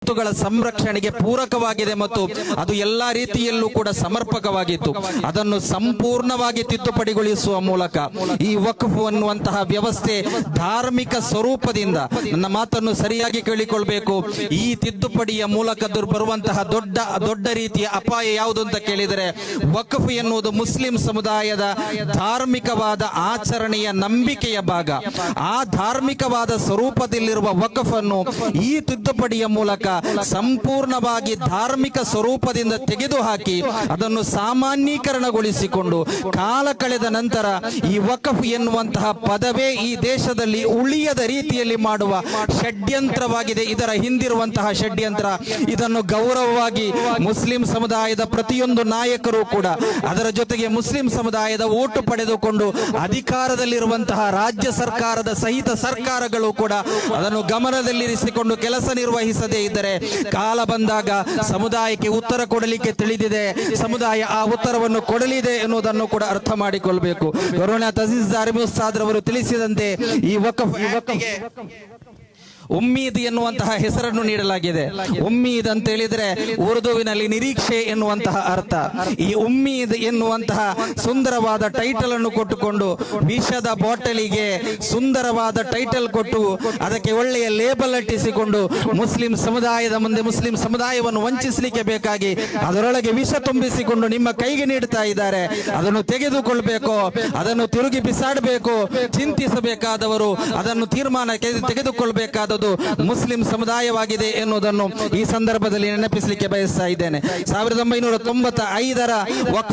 ಸ್ವತ್ತುಗಳ ಸಂರಕ್ಷಣೆಗೆ ಪೂರಕವಾಗಿದೆ ಮತ್ತು ಅದು ಎಲ್ಲಾ ರೀತಿಯಲ್ಲೂ ಕೂಡ ಸಮರ್ಪಕವಾಗಿತ್ತು. ಅದನ್ನು ಸಂಪೂರ್ಣವಾಗಿ ತಿದ್ದುಪಡಿಗೊಳಿಸುವ ಮೂಲಕ ಈ ವಕ್ಫ್ ಅನ್ನುವಂತಹ ವ್ಯವಸ್ಥೆ ಧಾರ್ಮಿಕ ಸ್ವರೂಪದಿಂದ, ನನ್ನ ಮಾತನ್ನು ಸರಿಯಾಗಿ ಕೇಳಿಕೊಳ್ಬೇಕು, ಈ ತಿದ್ದುಪಡಿಯ ಮೂಲಕ ಬರುವಂತಹ ದೊಡ್ಡ ರೀತಿಯ ಅಪಾಯ ಯಾವುದು ಅಂತ ಕೇಳಿದರೆ, ವಕ್ಫ್ ಎನ್ನುವುದು ಮುಸ್ಲಿಂ ಸಮುದಾಯದ ಧಾರ್ಮಿಕವಾದ ಆಚರಣೆಯ ನಂಬಿಕೆಯ ಭಾಗ. ಆ ಧಾರ್ಮಿಕವಾದ ಸ್ವರೂಪದಲ್ಲಿರುವ ವಕ್ಫ್ ಅನ್ನು ಈ ತಿದ್ದುಪಡಿಯ ಮೂಲಕ ಸಂಪೂರ್ಣವಾಗಿ ಧಾರ್ಮಿಕ ಸ್ವರೂಪದಿಂದ ತೆಗೆದುಹಾಕಿ ಅದನ್ನು ಸಾಮಾನ್ಯೀಕರಣಗೊಳಿಸಿಕೊಂಡು ಕಾಲ ಕಳೆದ ನಂತರ ಈ ವಕ್ಫ್ ಎನ್ನುವಂತಹ ಪದವೇ ಈ ದೇಶದಲ್ಲಿ ಉಳಿಯದ ರೀತಿಯಲ್ಲಿ ಮಾಡುವ ಷಡ್ಯಂತ್ರವಾಗಿದೆ. ಇದರ ಹಿಂದಿರುವಂತಹ ಷಡ್ಯಂತ್ರ, ಇದನ್ನು ಗೌರವವಾಗಿ ಮುಸ್ಲಿಂ ಸಮುದಾಯದ ಪ್ರತಿಯೊಂದು ನಾಯಕರು ಕೂಡ, ಅದರ ಜೊತೆಗೆ ಮುಸ್ಲಿಂ ಸಮುದಾಯದ ಓಟು ಪಡೆದುಕೊಂಡು ಅಧಿಕಾರದಲ್ಲಿರುವಂತಹ ರಾಜ್ಯ ಸರ್ಕಾರದ ಸಹಿತ ಸರ್ಕಾರಗಳು ಕೂಡ ಅದನ್ನು ಗಮನದಲ್ಲಿರಿಸಿಕೊಂಡು ಕೆಲಸ ನಿರ್ವಹಿಸದೇ ಇದ್ದರೆ ಕಾಲ ಬಂದಾಗ ಸಮುದಾಯಕ್ಕೆ ಉತ್ತರ ಕೊಡಲಿಕ್ಕೆ ತಿಳಿದಿದೆ, ಸಮುದಾಯ ಆ ಉತ್ತರವನ್ನು ಕೊಡಲಿದೆ ಎನ್ನುವುದನ್ನು ಕೂಡ ಅರ್ಥ ಮಾಡಿಕೊಳ್ಬೇಕು. ಗೌರವನೀಯ ತಜೀಜ್ ದಾರಿಮಿ ಉಸ್ತಾದ್ ರವರು ತಿಳಿಸಿದಂತೆ ಈ ವಕ್ಫ್ ಉಮ್ಮೀದ್ ಎನ್ನುವಂತಹ ಹೆಸರನ್ನು ನೀಡಲಾಗಿದೆ. ಉಮ್ಮೀದ್ ಅಂತ ಹೇಳಿದ್ರೆ ಉರ್ದುವಿನಲ್ಲಿ ನಿರೀಕ್ಷೆ ಎನ್ನುವಂತಹ ಅರ್ಥ. ಈ ಉಮ್ಮೀದ್ ಎನ್ನುವಂತಹ ಸುಂದರವಾದ ಟೈಟಲ್ ಅನ್ನು ಕೊಟ್ಟುಕೊಂಡು ವಿಷದ ಬಾಟಲಿಗೆ ಸುಂದರವಾದ ಟೈಟಲ್ ಕೊಟ್ಟು ಅದಕ್ಕೆ ಒಳ್ಳೆಯ ಲೇಬಲ್ ಅಂಟಿಸಿಕೊಂಡು ಮುಸ್ಲಿಂ ಸಮುದಾಯದ ಮುಂದೆ ಮುಸ್ಲಿಂ ಸಮುದಾಯವನ್ನು ವಂಚಿಸಲಿಕ್ಕೆ ಬೇಕಾಗಿ ಅದರೊಳಗೆ ವಿಷ ತುಂಬಿಸಿಕೊಂಡು ನಿಮ್ಮ ಕೈಗೆ ನೀಡುತ್ತಾ ಇದ್ದಾರೆ. ಅದನ್ನು ತೆಗೆದುಕೊಳ್ಬೇಕು, ಅದನ್ನು ತಿರುಗಿ ಬಿಸಾಡಬೇಕು. ಚಿಂತಿಸಬೇಕಾದವರು, ಅದನ್ನು ತೀರ್ಮಾನಕ್ಕೆ ತೆಗೆದುಕೊಳ್ಬೇಕಾದ ಮುಸ್ಲಿಂ ಸಮುದಾಯವಾಗಿದೆ ಎನ್ನುವುದನ್ನು ಈ ಸಂದರ್ಭದಲ್ಲಿ ನೆನಪಿಸಲಿಕ್ಕೆ ಬಯಸ್ತಾ ಇದ್ದೇನೆ. 1995ರ ವಕ್ಫ್